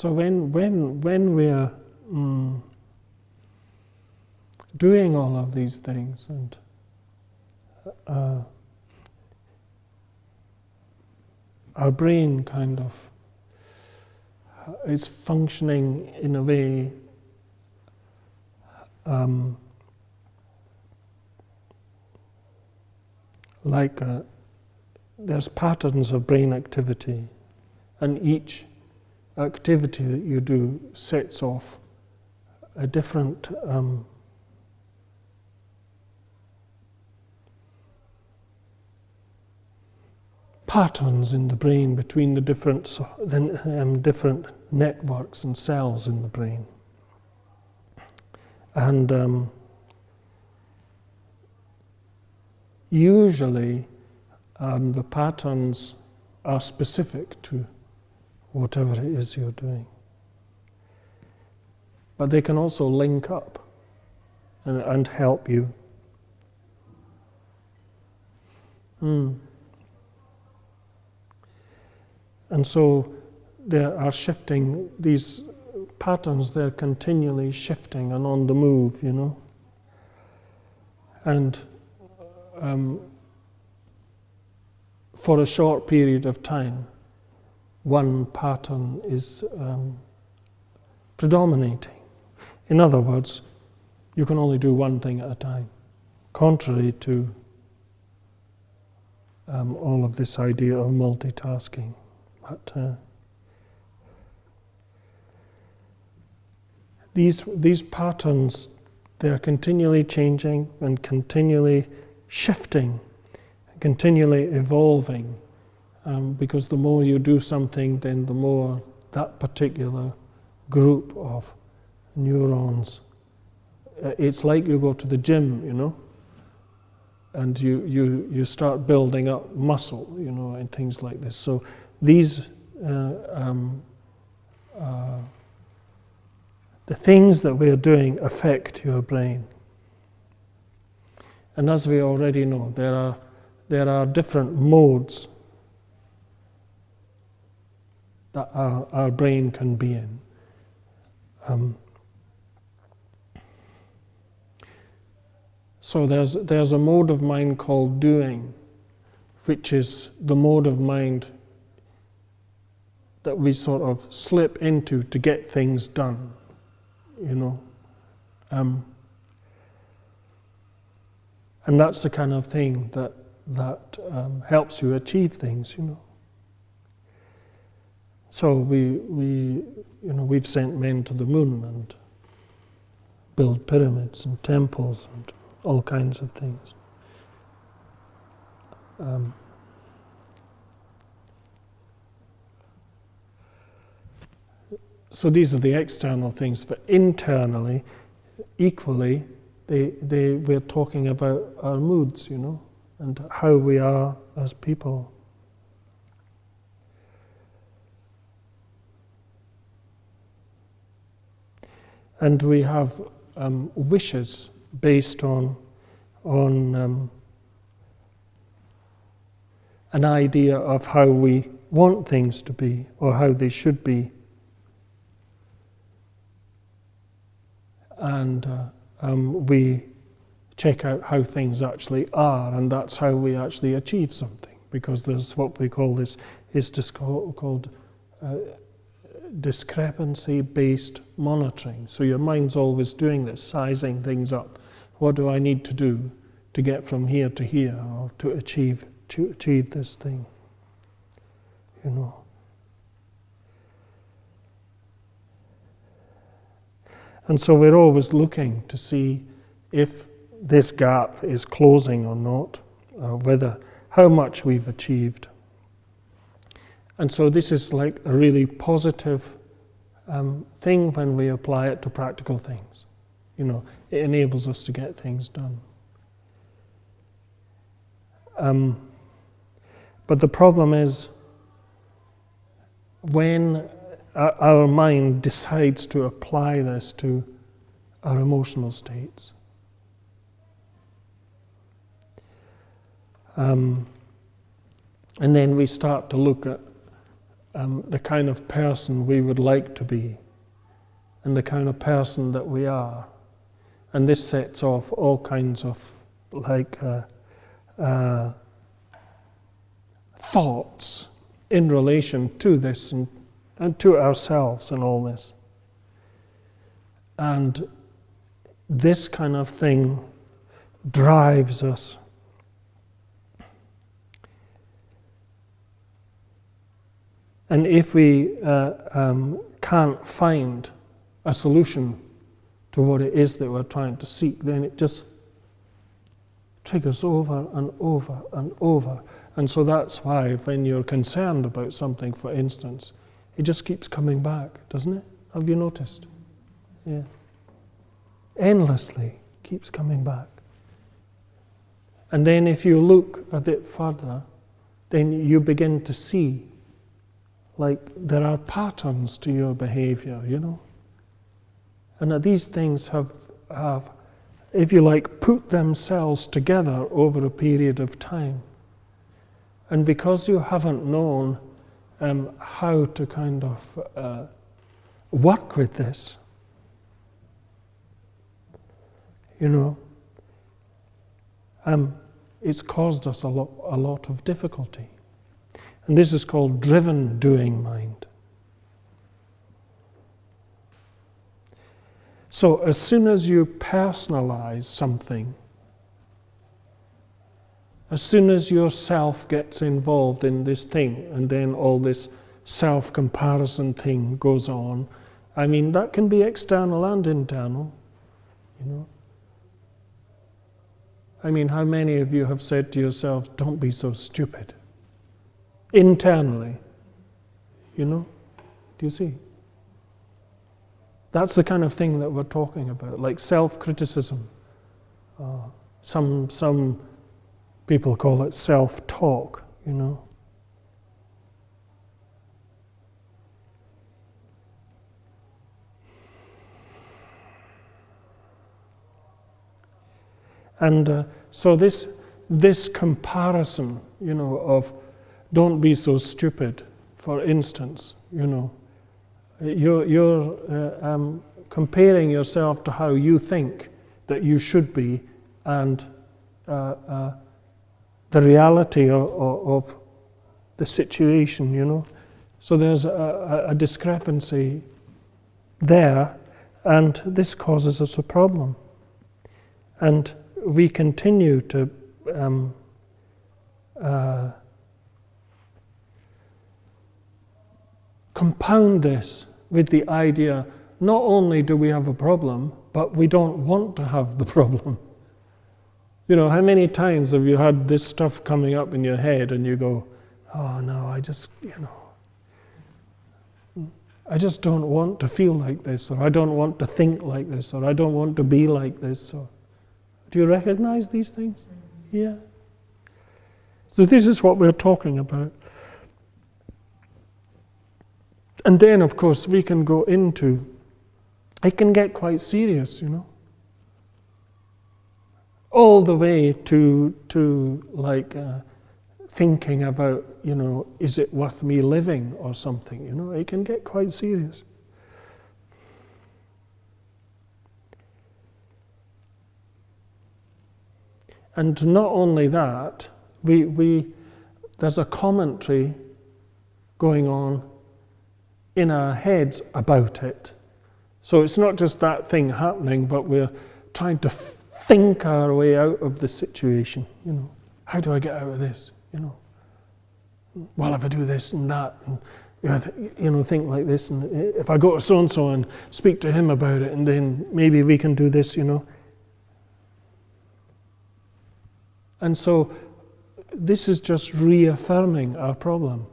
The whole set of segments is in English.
So when we're doing all of these things, and our brain kind of is functioning in a way like there's patterns of brain activity, and each activity that you do sets off a different patterns in the brain between the different networks and cells in the brain. And usually the patterns are specific to whatever it is you're doing. But they can also link up and help you. And so there are shifting, these patterns, they're continually shifting and on the move, you know. And for a short period of time, one pattern is predominating. In other words, you can only do one thing at a time, contrary to all of this idea of multitasking. But these patterns, they're continually changing and continually shifting, continually evolving, because the more you do something, then the more that particular group of neurons, it's like you go to the gym, you know, and you start building up muscle, you know, and things like this. So these the things that we're doing affect your brain. And as we already know, there are different modes that our brain can be in. So there's a mode of mind called doing, which is the mode of mind that we sort of slip into to get things done, you know. And that's the kind of thing that helps you achieve things, you know. So we've sent men to the moon and build pyramids and temples and all kinds of things. So these are the external things, but internally, equally, we're talking about our moods, you know, and how we are as people. And we have wishes based on an idea of how we want things to be or how they should be. And we check out how things actually are, and that's how we actually achieve something, because there's what we call this, is just called discrepancy-based monitoring. So your mind's always doing this, sizing things up. What do I need to do to get from here to here, or to achieve this thing, you know? And so we're always looking to see if this gap is closing or not, or how much we've achieved. And so this is like a really positive thing when we apply it to practical things. You know, it enables us to get things done. But the problem is when our mind decides to apply this to our emotional states. And then we start to look at the kind of person we would like to be and the kind of person that we are. And this sets off all kinds of thoughts in relation to this and to ourselves and all this. And this kind of thing drives us. And if we can't find a solution to what it is that we're trying to seek, then it just triggers over and over and over. And so that's why when you're concerned about something, for instance, it just keeps coming back, doesn't it? Have you noticed? Yeah. Endlessly keeps coming back. And then if you look a bit further, then you begin to see like there are patterns to your behavior, you know. And that these things have, if you like, put themselves together over a period of time. And because you haven't known how to kind of work with this, you know, it's caused us a lot of difficulty. And this is called driven doing mind. So as soon as you personalize something, as soon as yourself gets involved in this thing, and then all this self-comparison thing goes on, I mean, that can be external and internal, you know. I mean, how many of you have said to yourselves, don't be so stupid? Internally, you know, do you see? That's the kind of thing that we're talking about, like self-criticism. Some people call it self-talk, you know. And so this comparison, you know, of don't be so stupid, for instance, you know, you're comparing yourself to how you think that you should be and the reality of the situation, you know. So there's a discrepancy there, and this causes us a problem. And we continue to compound this with the idea, not only do we have a problem, but we don't want to have the problem. You know, how many times have you had this stuff coming up in your head and you go, oh no, I just don't want to feel like this, or I don't want to think like this, or I don't want to be like this. Or, do you recognize these things? Yeah. So this is what we're talking about. And then, of course, we can go into, it can get quite serious, you know. All the way to like thinking about, you know, is it worth me living or something, you know. It can get quite serious. And not only that, there's a commentary going on in our heads about it. So it's not just that thing happening, but we're trying to think our way out of the situation, you know. How do I get out of this, you know? Well, if I do this and that, and you know, think like this, and if I go to so-and-so and speak to him about it, and then maybe we can do this, you know. And so this is just reaffirming our problem.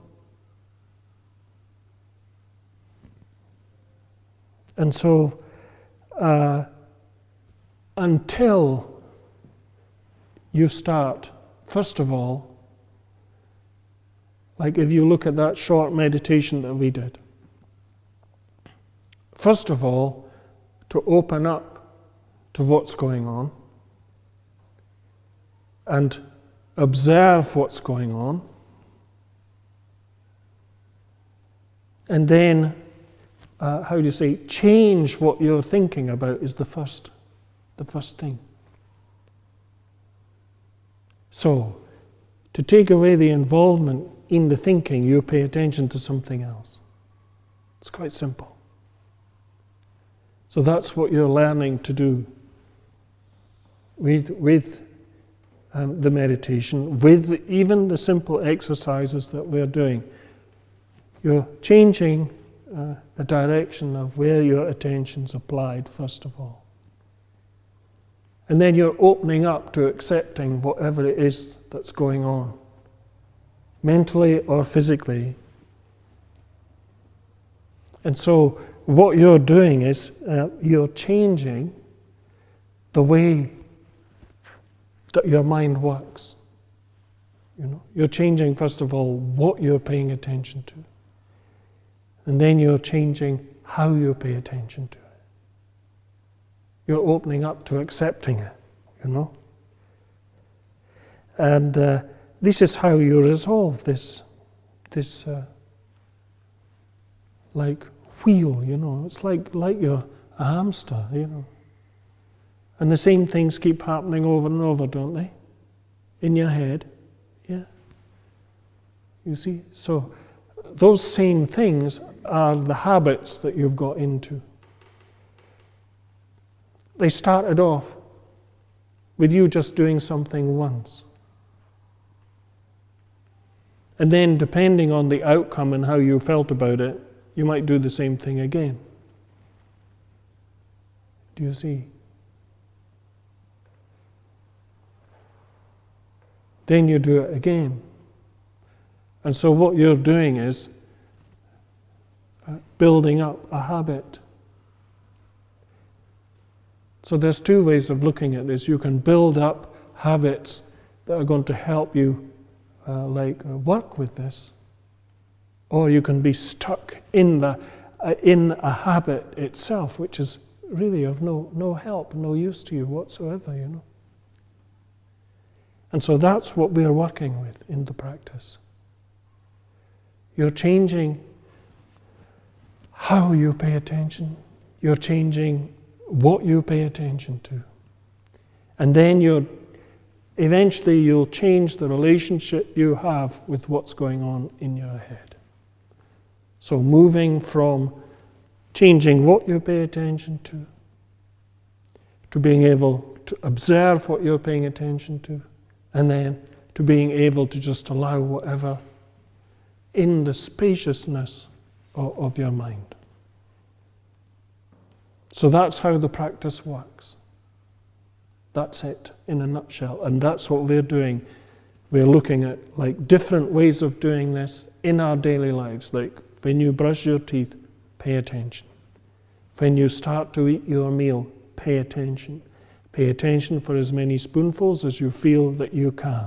And so until you start, first of all, like if you look at that short meditation that we did, first of all, to open up to what's going on and observe what's going on, And then, change what you're thinking about is the first thing. So, to take away the involvement in the thinking, you pay attention to something else. It's quite simple. So that's what you're learning to do with the meditation, with even the simple exercises that we're doing. You're changing the direction of where your attention's applied, first of all. And then you're opening up to accepting whatever it is that's going on, mentally or physically. And so what you're doing is you're changing the way that your mind works. You're changing, first of all, what you're paying attention to. And then you're changing how you pay attention to it. You're opening up to accepting it, And this is how you resolve this like wheel, It's like you're a hamster, And the same things keep happening over and over, don't they? In your head, yeah. You see? So those same things are the habits that you've got into. They started off with you just doing something once. And then, depending on the outcome and how you felt about it, you might do the same thing again. Do you see? Then you do it again. And so what you're doing is building up a habit. So there's two ways of looking at this. You can build up habits that are going to help you work with this, or you can be stuck in a habit itself, which is really of no help, no use to you whatsoever, And so that's what we're working with in the practice. You're changing how you pay attention. You're changing what you pay attention to. And then eventually you'll change the relationship you have with what's going on in your head. So moving from changing what you pay attention to being able to observe what you're paying attention to, and then to being able to just allow whatever in the spaciousness of your mind. So that's how the practice works. That's it in a nutshell, and that's what we're doing. We're looking at different ways of doing this in our daily lives. Like when you brush your teeth, pay attention. When you start to eat your meal, pay attention. Pay attention for as many spoonfuls as you feel that you can.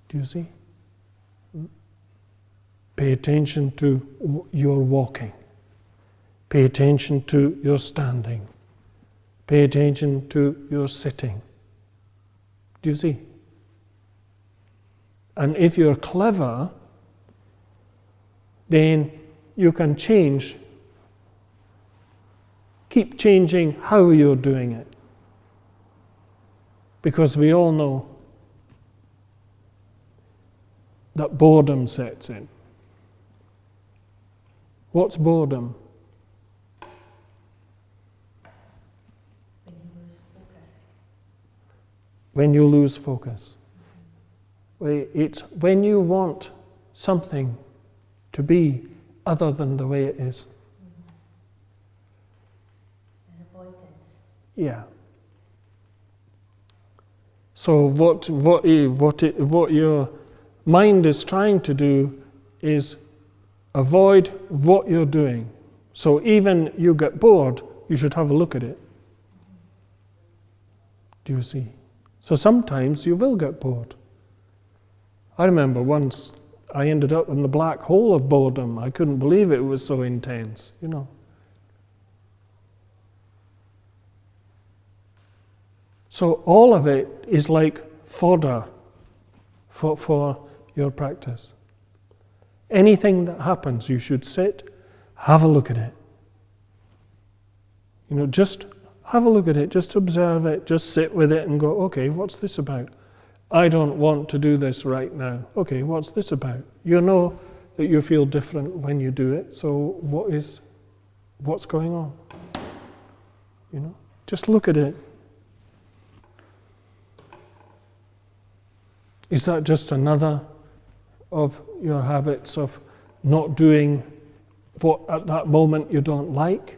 Do you see? Pay attention to your walking. Pay attention to your standing. Pay attention to your sitting. Do you see? And if you're clever, then you can keep changing how you're doing it. Because we all know that boredom sets in. What's boredom? When you lose focus. It's when you want something to be other than the way it is. And avoidance. Yeah. So what your mind is trying to do is avoid what you're doing. So even you get bored, you should have a look at it. Do you see? So sometimes you will get bored. I remember once I ended up in the black hole of boredom. I couldn't believe it was so intense, So all of it is like fodder for your practice. Anything that happens, you should sit, have a look at it. Just have a look at it, just observe it, just sit with it and go, okay, what's this about? I don't want to do this right now. Okay, what's this about? You know that you feel different when you do it, so what's going on? Just look at it. Is that just another of your habits of not doing what at that moment you don't like?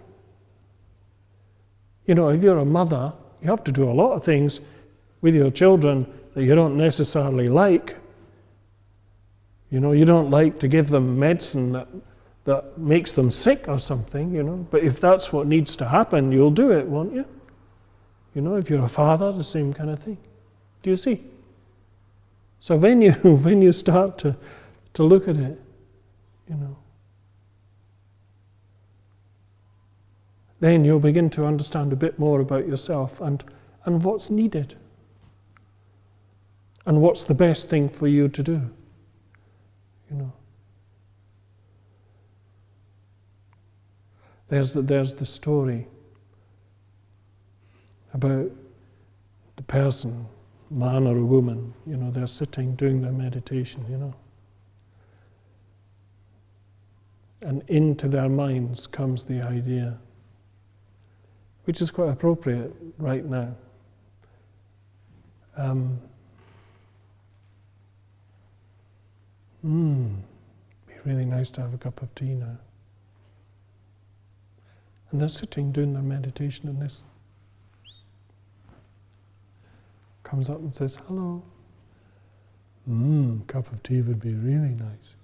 If you're a mother, you have to do a lot of things with your children that you don't necessarily like. You don't like to give them medicine that makes them sick or something, but if that's what needs to happen, you'll do it, won't you? If you're a father, the same kind of thing. Do you see? So when you start to look at it, then you'll begin to understand a bit more about yourself and what's needed. And what's the best thing for you to do. There's the story about the person, man or a woman, they're sitting doing their meditation, and into their minds comes the idea, which is quite appropriate right now. Be really nice to have a cup of tea now. And they're sitting doing their meditation, and this comes up and says, hello. Cup of tea would be really nice.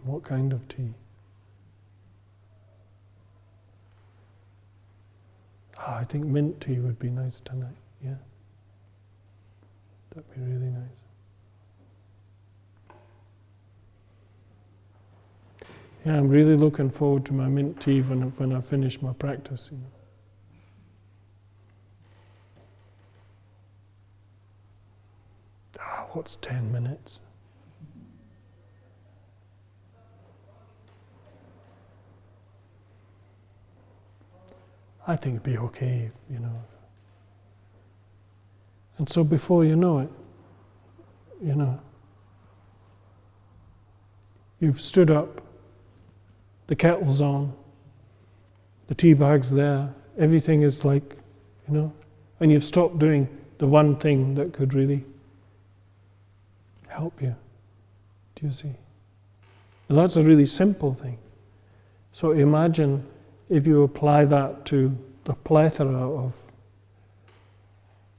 What kind of tea? I think mint tea would be nice tonight, yeah. That'd be really nice. Yeah, I'm really looking forward to my mint tea when I finish my practice, What's 10 minutes? I think it'd be okay, And so before you know it, you've stood up, the kettle's on, the tea bag's there, everything is like, and you've stopped doing the one thing that could really help you. Do you see? And that's a really simple thing. So imagine if you apply that to the plethora of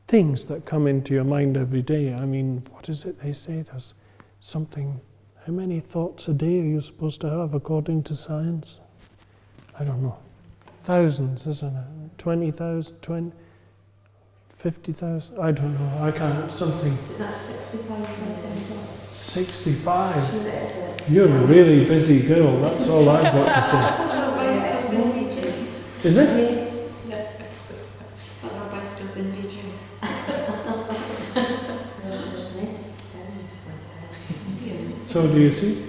things that come into your mind every day. I mean, what is it they say? There's something, how many thoughts a day are you supposed to have according to science? I don't know. Thousands, isn't it? 20,000, 50,000? I don't know. I can't, something. That's 65,000. 65? You're a really busy girl, that's all I've got to say. Is it? So do you see?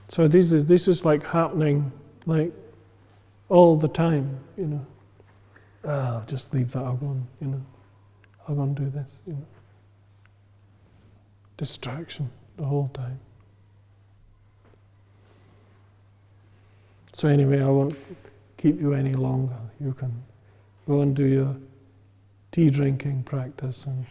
So this is like happening like all the time, I'll just leave that, I'll go and do this, Distraction the whole time. So anyway, I won't keep you any longer. You can go and do your tea drinking practice and